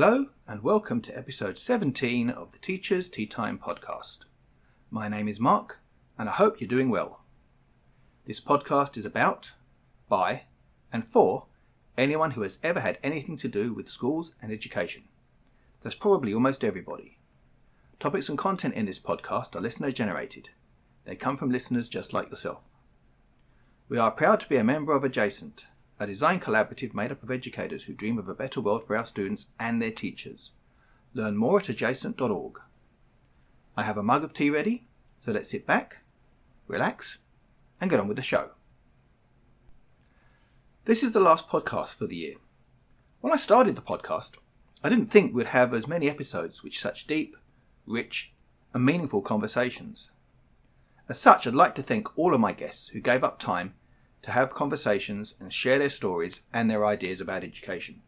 Hello and welcome to episode 17 of the Teachers Tea Time podcast. My name is Mark and I hope you're doing well. This podcast is about, by and for anyone who has ever had anything to do with schools and education. That's probably almost everybody. Topics and content in this podcast are listener generated. They come from listeners just like yourself. We are proud to be a member of Adjacent, a design collaborative made up of educators who dream of a better world for our students and their teachers. Learn more at adjacent.org. I have a mug of tea ready, so let's sit back, relax, and get on with the show. This is the last podcast for the year. When I started the podcast, I didn't think we'd have as many episodes with such deep, rich, and meaningful conversations. As such, I'd like to thank all of my guests who gave up time to have conversations and share their stories and their ideas about education.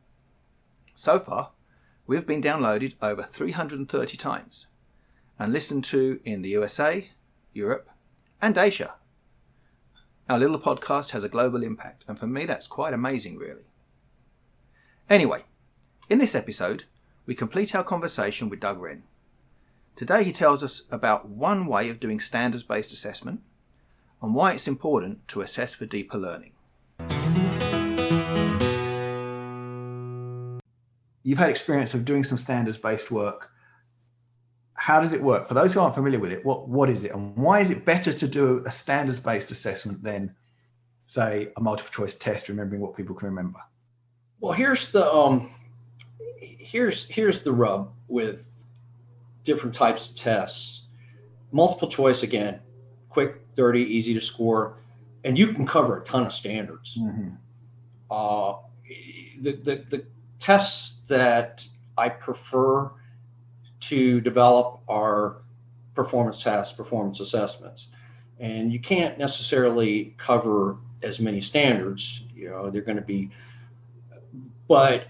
So far, we have been downloaded over 330 times and listened to in the USA, Europe, and Asia. Our little podcast has a global impact, and for me that's quite amazing, really. Anyway, in this episode, we complete our conversation with Doug Wren. Today he tells us about one way of doing standards-based assessment and why it's important to assess for deeper learning. You've had experience of doing some standards-based work. How does it work? For those who aren't familiar with it, what is it, and why is it better to do a standards-based assessment than, say, a multiple choice test, remembering what people can remember? Well, here's the rub with different types of tests. Multiple choice, again, quick, dirty, easy to score, and you can cover a ton of standards. Mm-hmm. The tests that I prefer to develop are performance tests, performance assessments, and you can't necessarily cover as many standards. They're going to be, but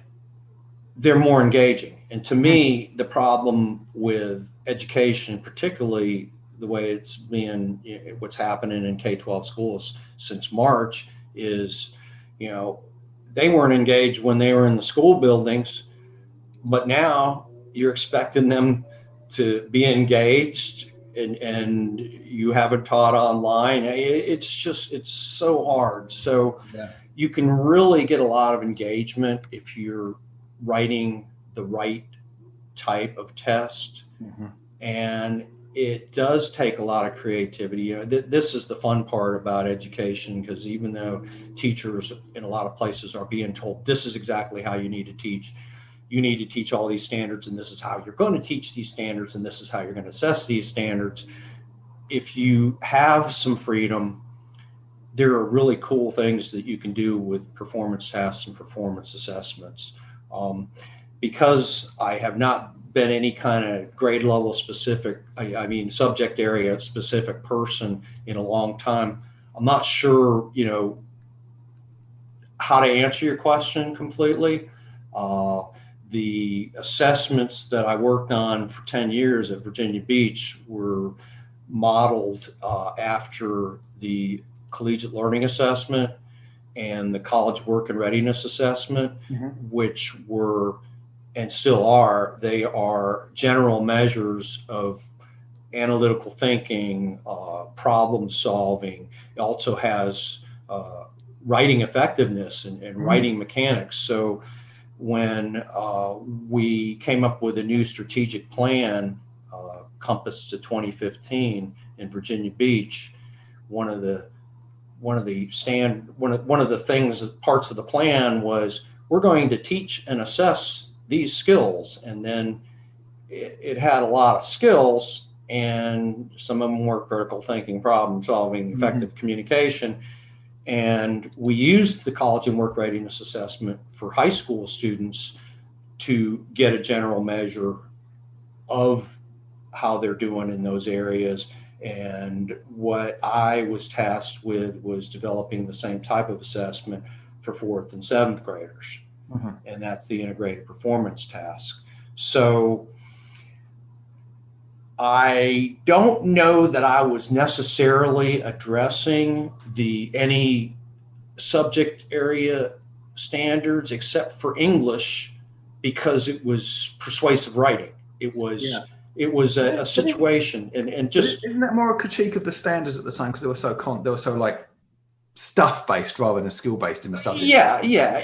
they're more engaging. And to me, the problem with education, particularly the way it's been, what's happening in K-12 schools since March, is, they weren't engaged when they were in the school buildings, but now you're expecting them to be engaged and you haven't taught online. It's so hard. So you can really get a lot of engagement if you're writing the right type of test. Mm-hmm. And it does take a lot of creativity. This is the fun part about education, because even though teachers in a lot of places are being told this is exactly how you need to teach all these standards, and this is how you're going to teach these standards, and this is how you're going to assess these standards. If you have some freedom, there are really cool things that you can do with performance tests and performance assessments. Because I have not been any kind of grade level specific, subject area specific person in a long time, I'm not sure, how to answer your question completely. The assessments that I worked on for 10 years at Virginia Beach were modeled after the collegiate learning assessment and the college work and readiness assessment, mm-hmm. which were, and still are, they are general measures of analytical thinking, problem solving. It also has writing effectiveness and mm-hmm. writing mechanics. So when we came up with a new strategic plan, Compass to 2015 in Virginia Beach, one of the parts of the plan was, we're going to teach and assess these skills. And then it had a lot of skills, and some of them were critical thinking, problem solving, effective mm-hmm. communication. And we used the college and work readiness assessment for high school students to get a general measure of how they're doing in those areas. And what I was tasked with was developing the same type of assessment for 4th and 7th graders. Mm-hmm. And that's the integrated performance task. So I don't know that I was necessarily addressing any subject area standards, except for English. because it was persuasive writing. It was Yeah. it was a situation, and just isn't that more a critique of the standards at the time because they were so like stuff based rather than skill based in the subject? yeah,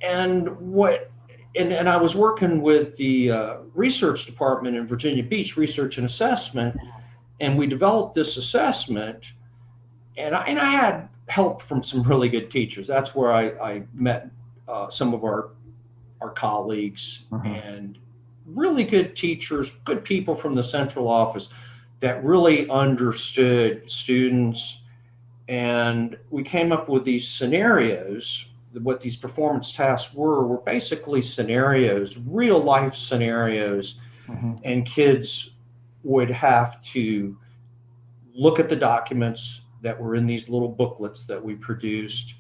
and what. And I was working with the research department in Virginia Beach, Research and Assessment, and we developed this assessment. And I had help from some really good teachers. That's where I met some of our colleagues and really good teachers, good people from the central office that really understood students. And we came up with these scenarios. What these performance tasks were basically scenarios, real life scenarios, and kids would have to look at the documents that were in these little booklets that we produced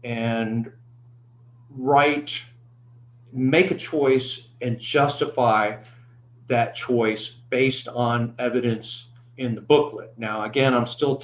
and make a choice and justify that choice based on evidence in the booklet. Now, again, I'm still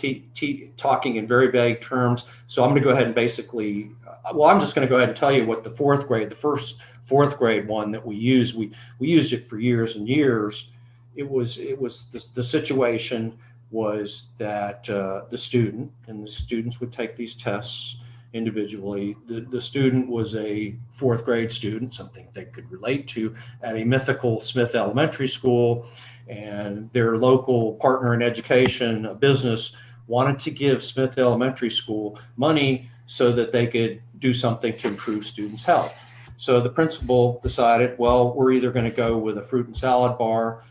talking in very vague terms, so I'm going to go ahead and basically, I'm just going to go ahead and tell you what the first fourth grade one that we used, we used it for years and years. It was the situation was that the students would take these tests individually. The student was a fourth grade student, something they could relate to, at a mythical Smith Elementary School, and their local partner in education, a business, wanted to give Smith Elementary School money so that they could do something to improve students' health. So the principal decided, well, we're either going to go with a fruit and salad bar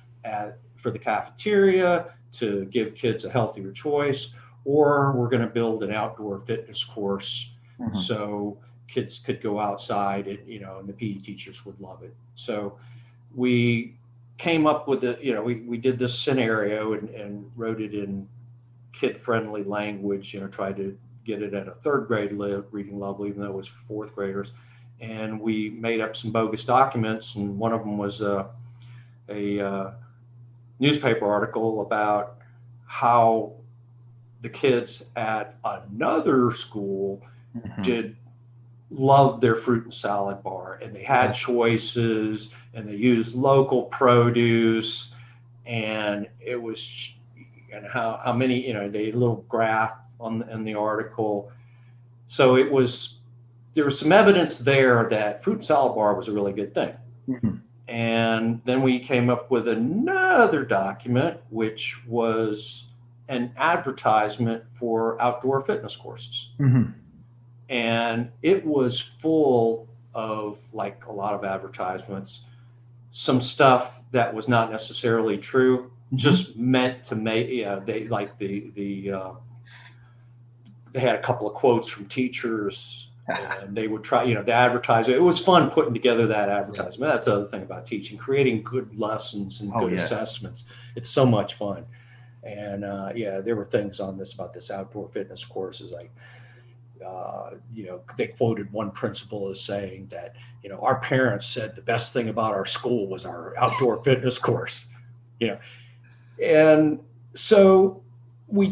for the cafeteria to give kids a healthier choice, or we're going to build an outdoor fitness course so kids could go outside and, and the PE teachers would love it. So we came up with we did this scenario and wrote it in kid-friendly language, tried to get it at a third grade reading level, even though it was for fourth graders. And we made up some bogus documents, and one of them was a newspaper article about how the kids at another school loved their fruit and salad bar, and they had choices, and they used local produce, and it was, and how many, they had a little graph in the article. So there was some evidence there that fruit and salad bar was a really good thing. And then we came up with another document, which was an advertisement for outdoor fitness courses. And it was full of, like a lot of advertisements, some stuff that was not necessarily true, just meant to make, they like they had a couple of quotes from teachers, and they would try, the advertising. It was fun putting together that advertisement. That's the other thing about teaching, creating good lessons and good assessments. It's so much fun. And there were things on this about this outdoor fitness courses, like, they quoted one principal as saying that, our parents said the best thing about our school was our outdoor fitness course, and so we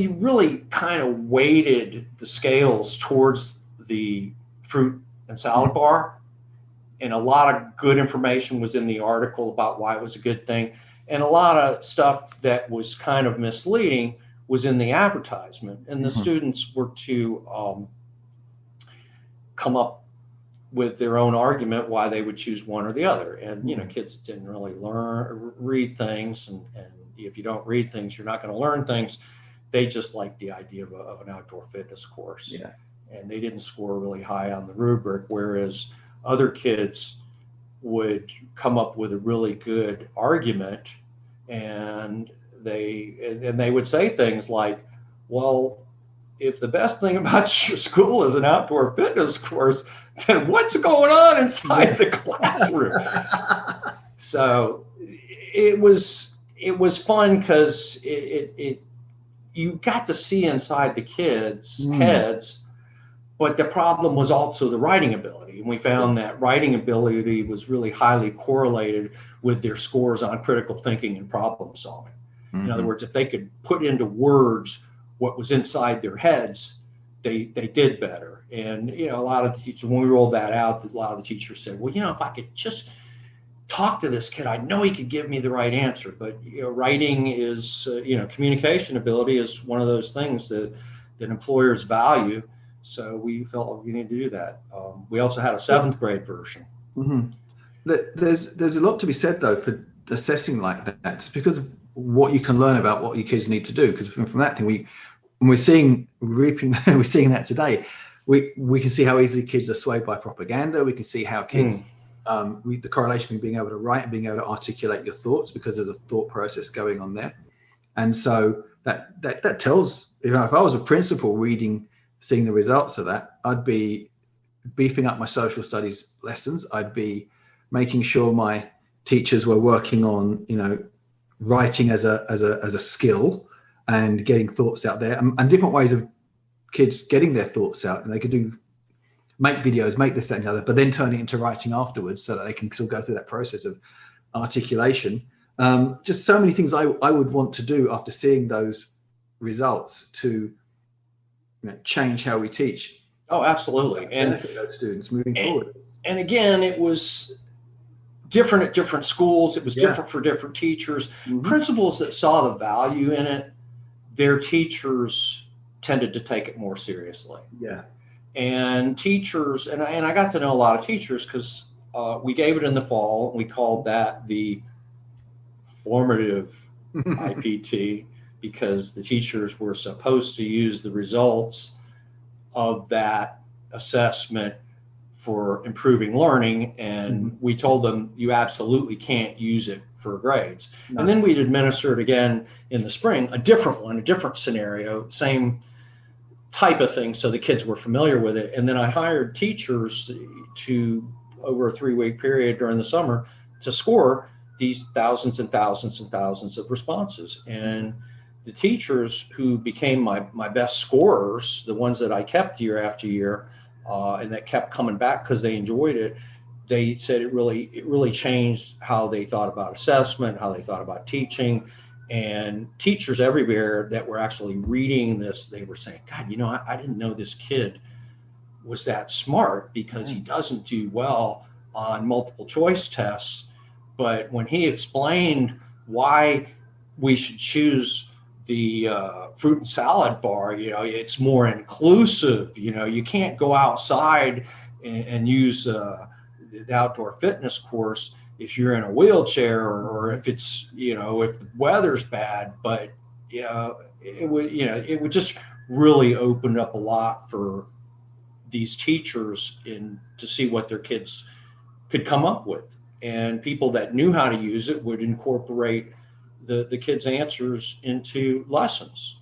really kind of weighted the scales towards the fruit and salad bar, and a lot of good information was in the article about why it was a good thing, and a lot of stuff that was kind of misleading was in the advertisement, and the students were to come up with their own argument why they would choose one or the other. And kids didn't really read things, and if you don't read things, you're not going to learn things. They just liked the idea of an outdoor fitness course, and they didn't score really high on the rubric, whereas other kids would come up with a really good argument, and they would say things like, well, if the best thing about your school is an outdoor fitness course, then what's going on inside the classroom? So it was fun because you got to see inside the kids' heads, but the problem was also the writing ability. And we found that writing ability was really highly correlated with their scores on critical thinking and problem solving. In other words, if they could put into words what was inside their heads, they did better. And, a lot of the teachers, when we rolled that out, a lot of the teachers said, well, if I could just talk to this kid, I know he could give me the right answer. But, writing is, communication ability is one of those things that employers value. So we felt we needed to do that. We also had a 7th grade version. Mm-hmm. There's a lot to be said, though, for assessing like that, just because of what you can learn about what your kids need to do. Because from that thing, we're seeing that today. We can see how easily kids are swayed by propaganda. We can see how kids, the correlation between being able to write and being able to articulate your thoughts because of the thought process going on there. And so that tells, if I was a principal seeing the results of that, I'd be beefing up my social studies lessons. I'd be making sure my teachers were working on, writing as a skill and getting thoughts out there, and different ways of kids getting their thoughts out. And they could make videos, make this, that, and the other, but then turn it into writing afterwards so that they can still go through that process of articulation. Just so many things I would want to do after seeing those results to change how we teach. Oh, absolutely. And benefit those students moving forward. And again, it was different at different schools. It was different for different teachers. Mm-hmm. Principals that saw the value in it, their teachers tended to take it more seriously. Yeah. And teachers, and I got to know a lot of teachers because we gave it in the fall. We called that the formative IPT because the teachers were supposed to use the results of that assessment for improving learning. And we told them, you absolutely can't use it for grades. No. And then we'd administer it again in the spring, a different one, a different scenario, same type of thing. So the kids were familiar with it. And then I hired teachers to, over a 3-week period during the summer, to score these thousands and thousands and thousands of responses. And the teachers who became my best scorers, the ones that I kept year after year, and that kept coming back because they enjoyed it, they said it really changed how they thought about assessment, how they thought about teaching. And teachers everywhere that were actually reading this, they were saying, God, I didn't know this kid was that smart because he doesn't do well on multiple choice tests. But when he explained why we should choose the fruit and salad bar, it's more inclusive. You can't go outside and use the outdoor fitness course if you're in a wheelchair or if it's, if the weather's bad. But it would just really open up a lot for these teachers to see what their kids could come up with. And people that knew how to use it would incorporate the kids' answers into lessons.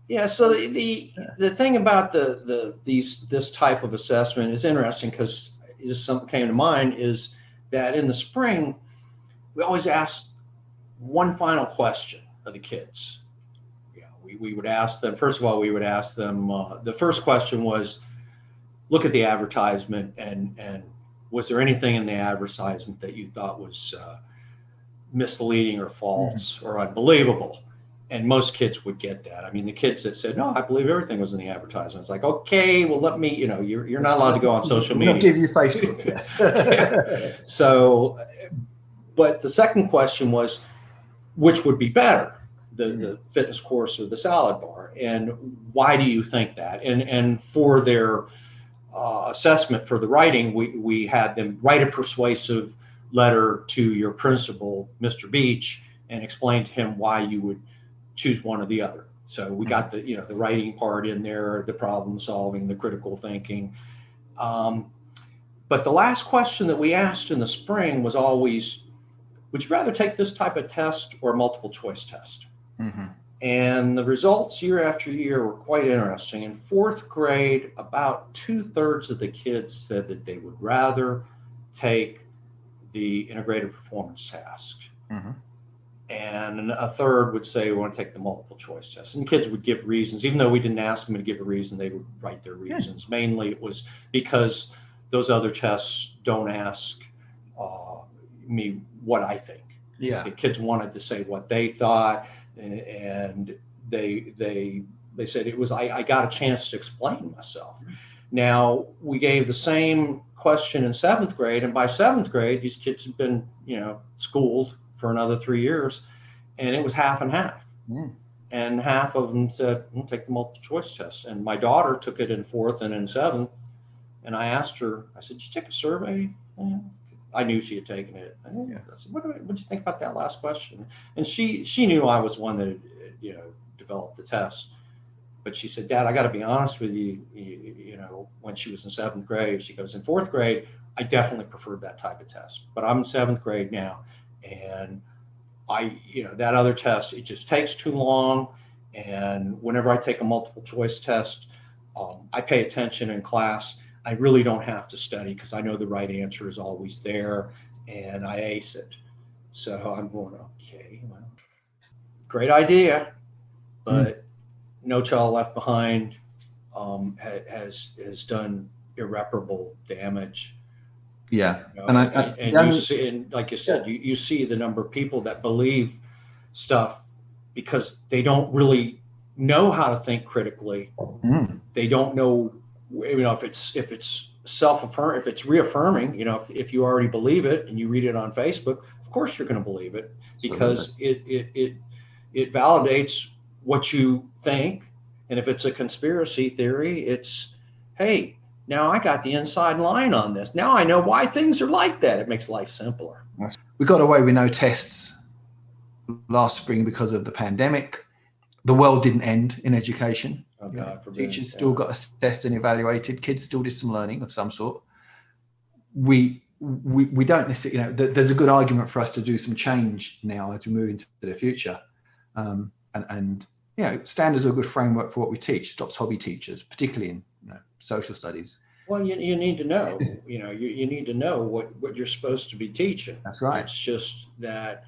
Yeah, so the thing about this type of assessment is interesting because just something came to mind is that in the spring we always ask one final question of the kids. We would ask them, first of all, the first question was, look at the advertisement and was there anything in the advertisement that you thought was misleading or false or unbelievable? And most kids would get that. I mean, the kids that said, no, I believe everything was in the advertisement. It's like, okay, well, let me, you're not allowed to go on social media. I'll give you Facebook, yes. Yeah. So, but the second question was, which would be better, the fitness course or the salad bar? And why do you think that? And for their assessment for the writing, we had them write a persuasive letter to your principal, Mr. Beach, and explain to him why you would choose one or the other. So we got the writing part in there, the problem solving, the critical thinking. But the last question that we asked in the spring was always, would you rather take this type of test or a multiple choice test? Mm-hmm. And the results year after year were quite interesting. In 4th grade, about 2/3 of the kids said that they would rather take the integrated performance task. Mm-hmm. And a third would say we want to take the multiple choice test. And kids would give reasons. Even though we didn't ask them to give a reason, they would write their reasons. Mainly it was because those other tests don't ask me what I think. Yeah. The kids wanted to say what they thought, and they said it was, I got a chance to explain myself. Now, we gave the same question in 7th grade, and by 7th grade, these kids had been, schooled for another 3 years, and it was half and half. And half of them said, take the multiple choice test. And my daughter took it in 4th and in 7th. And I asked her, I said, did you take a survey? I knew she had taken it. I said, what did you think about that last question? And she knew I was one that had, developed the test. But she said, Dad, I got to be honest with you, when she was in 7th grade, she goes, in 4th grade, I definitely preferred that type of test. But I'm in 7th grade now, and that other test, it just takes too long. And whenever I take a multiple choice test, I pay attention in class. I really don't have to study because I know the right answer is always there, and I ace it. So I'm going, okay, well, great idea, but No Child Left Behind has done irreparable damage. Yeah, you see, and like you said, you see the number of people that believe stuff because they don't really know how to think critically. They don't know, if it's self-affirming, if it's reaffirming, if you already believe it and you read it on Facebook, of course you're going to believe it because it validates what you think. And if it's a conspiracy theory, it's, hey, now I got the inside line on this. Now I know why things are like that. It makes life simpler. We got away with no tests last spring because of the pandemic. The world didn't end in education. Oh, God forbid. Teachers still got assessed and evaluated. Kids still did some learning of some sort. We don't necessarily, there's a good argument for us to do some change now as we move into the future. And standards are a good framework for what we teach. Stops hobby teachers, particularly in social studies. Well, you need to know, you need to know what you're supposed to be teaching. That's right. It's just that,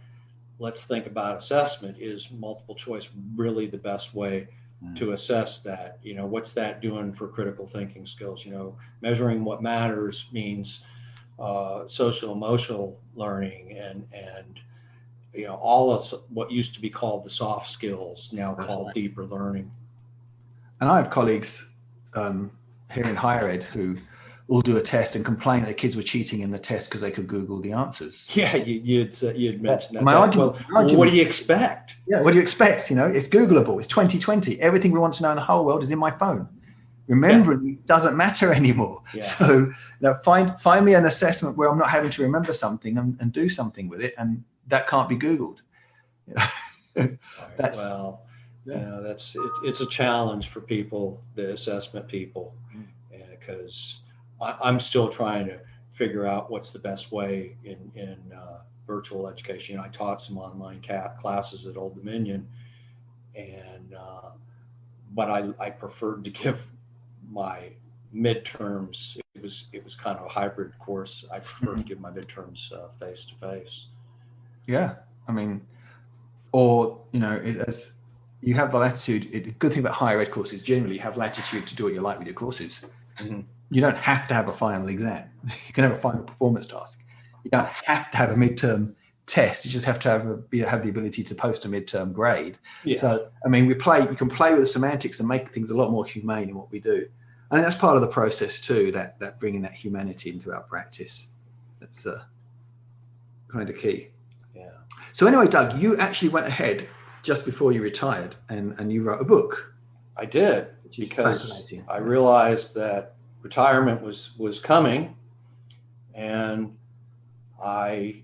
let's think about assessment. Is multiple choice really the best way to assess that? What's that doing for critical thinking skills? Measuring what matters means social emotional learning and all of what used to be called the soft skills, now called deeper learning. And I have colleagues here in higher ed who will do a test and complain that the kids were cheating in the test because they could Google the answers. Yeah, you'd mentioned that. My argument, what do you expect? Yeah, what do you expect? It's Googleable. It's 2020. Everything we want to know in the whole world is in my phone. Remembering it doesn't matter anymore. Yeah. So find me an assessment where I'm not having to remember something and do something with it, and that can't be Googled. It's a challenge for people, the assessment people, because I'm still trying to figure out what's the best way in virtual education. I taught some online classes at Old Dominion, and but I preferred to give my midterms. It was kind of a hybrid course. I prefer to give my midterms face to face. Yeah, as you have the latitude. The good thing about higher ed courses, generally, you have latitude to do what you like with your courses. You don't have to have a final exam. You can have a final performance task. You don't have to have a midterm test. You just have to have the ability to post a midterm grade. Yeah. So, we can play with the semantics and make things a lot more humane in what we do. I think that's part of the process too, that bringing that humanity into our practice. That's kind of key. Yeah. So anyway, Doug, you actually went ahead just before you retired and you wrote a book. I did, because I realized that retirement was coming, and I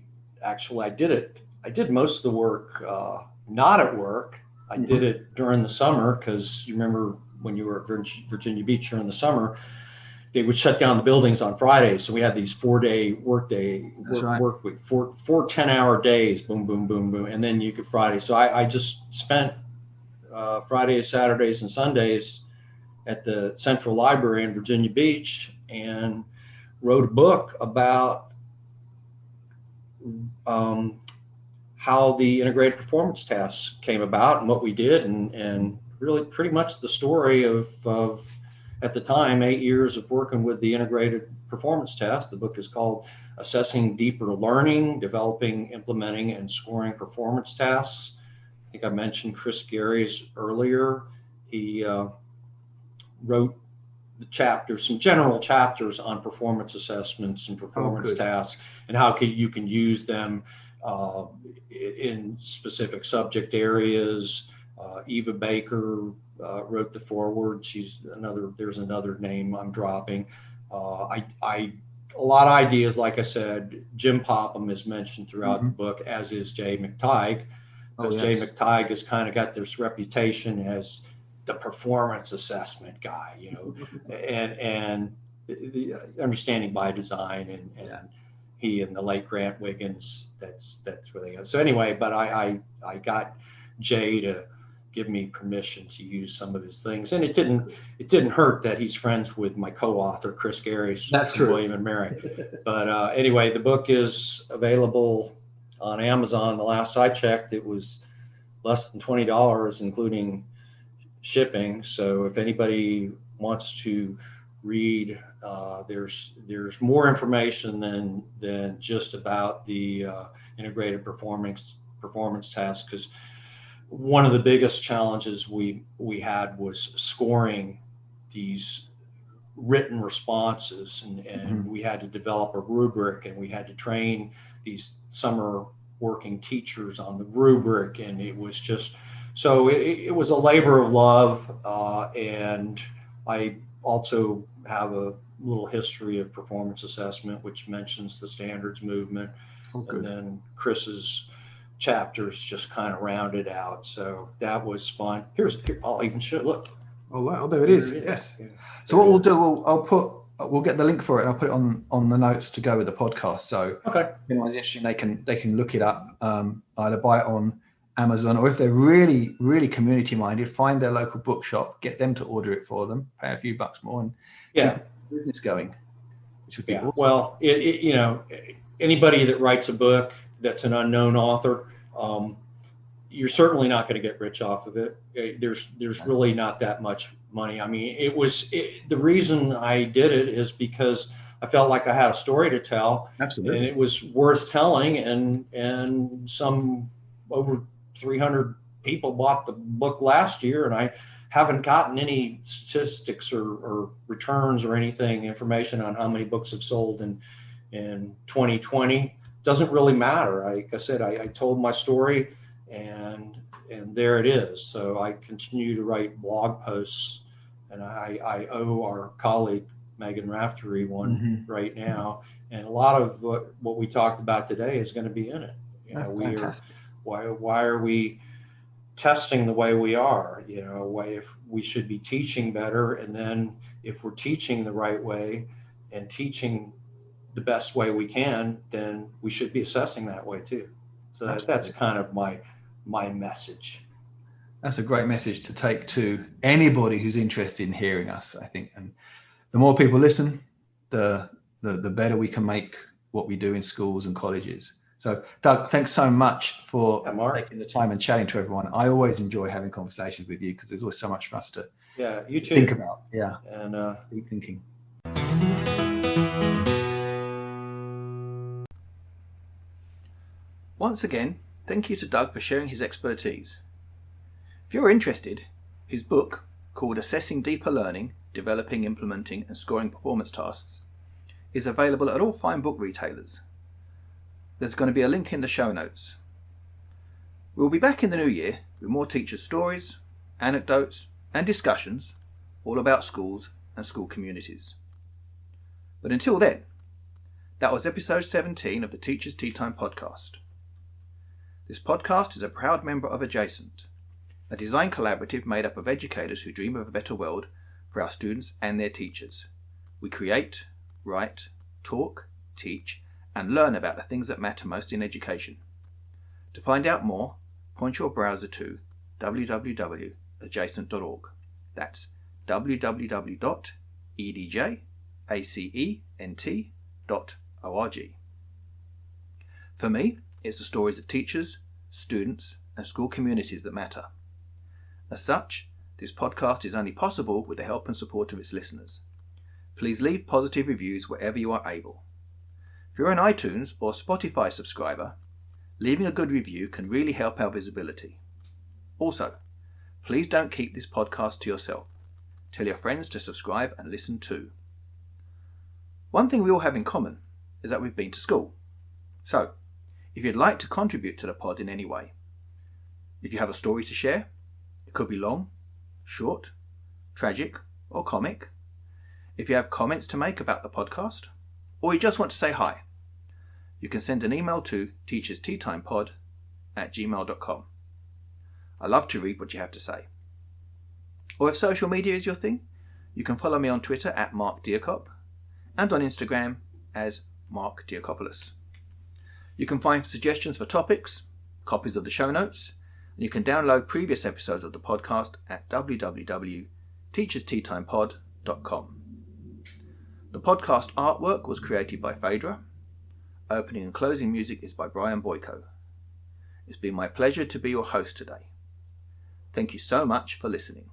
did it. I did most of the work not at work. I did it during the summer, because you remember when you were at Virginia Beach during the summer, they would shut down the buildings on Fridays. So we had these 4-day work week, four 10-hour days, boom, boom, boom, boom. And then you could Friday. So I just spent Fridays, Saturdays, and Sundays at the Central Library in Virginia Beach and wrote a book about how the integrated performance tasks came about and what we did, and really pretty much the story of at the time, 8 years of working with the integrated performance test. The book is called Assessing Deeper Learning, Developing, Implementing, and Scoring Performance Tasks. I think I mentioned Chris Gary's earlier. He wrote the chapters, some general chapters on performance assessments and performance tasks, and how you can use them in specific subject areas. Eva Baker wrote the foreword. There's another name I'm dropping. A lot of ideas, like I said. Jim Popham is mentioned throughout the book, as is Jay McTighe, because Jay McTighe has kind of got this reputation as the performance assessment guy, and the understanding by design, and he and the late Grant Wiggins, that's where they go. So anyway, but I got Jay to give me permission to use some of his things, and it didn't hurt that he's friends with my co-author Chris Gary. That's true. William and Mary. But anyway, the book is available on Amazon. The last I checked, it was less than $20, including shipping. So if anybody wants to read, there's more information than just about the integrated performance task, because one of the biggest challenges we had was scoring these written responses, and we had to develop a rubric, and we had to train these summer working teachers on the rubric, and it was just so it was a labor of love, and I also have a little history of performance assessment, which mentions the standards movement, and then Chris's chapters just kind of rounded out. So that was fun. Here, I'll even show. Look. Oh wow, there it is. Yes. So what we'll do, we'll get the link for it, and I'll put it on the notes to go with the podcast. So if anyone's interested, they can look it up, either buy it on Amazon, or if they're really, really community minded, find their local bookshop, get them to order it for them, pay a few bucks more, and keep the business going. Which would be awesome. Well, anybody that writes a book that's an unknown author, you're certainly not going to get rich off of it. There's really not that much money. I mean, the reason I did it is because I felt like I had a story to tell. Absolutely. And it was worth telling, and some over 300 people bought the book last year, and I haven't gotten any statistics or returns or anything, information on how many books have sold in 2020. Doesn't really matter. Like I said, I told my story, and there it is. So I continue to write blog posts, and I owe our colleague Megan Raftery one right now, and a lot of what we talked about today is going to be in it. Why are we testing the way we are? If we should be teaching better, and then if we're teaching the right way and teaching the best way we can, then we should be assessing that way too. So that's kind of my message. That's a great message to take to anybody who's interested in hearing us, I think. And the more people listen, the better we can make what we do in schools and colleges. So Doug, thanks so much for taking the time and chatting to everyone. I always enjoy having conversations with you, because there's always so much for us to you too. think about. Yeah. And deep thinking. Once again, thank you to Doug for sharing his expertise. If you're interested, his book, called Assessing Deeper Learning, Developing, Implementing, and Scoring Performance Tasks, is available at all fine book retailers. There's going to be a link in the show notes. We'll be back in the new year with more teacher stories, anecdotes, and discussions all about schools and school communities. But until then, that was episode 17 of the Teachers Tea Time podcast. This podcast is a proud member of Adjacent, a design collaborative made up of educators who dream of a better world for our students and their teachers. We create, write, talk, teach, and learn about the things that matter most in education. To find out more, point your browser to www.adjacent.org. That's www.edjacent.org. For me, it's the stories of teachers, students, and school communities that matter. As such, This podcast is only possible with the help and support of its listeners. Please leave positive reviews wherever you are able. If you're an iTunes or Spotify subscriber, leaving a good review can really help our visibility. Also, please don't keep this podcast to yourself. Tell your friends to subscribe and listen too. One thing we all have in common is that we've been to school. So, if you'd like to contribute to the pod in any way, if you have a story to share, it could be long, short, tragic, or comic. If you have comments to make about the podcast, or you just want to say hi, you can send an email to teachersteatimepod@gmail.com. I love to read what you have to say. Or if social media is your thing, you can follow me on Twitter at Mark Diakop and on Instagram as Mark Diakopoulos. You can find suggestions for topics, copies of the show notes, and you can download previous episodes of the podcast at www.teachersteatimepod.com. The podcast artwork was created by Phaedra. Opening and closing music is by Bryan Boyko. It's been my pleasure to be your host today. Thank you so much for listening.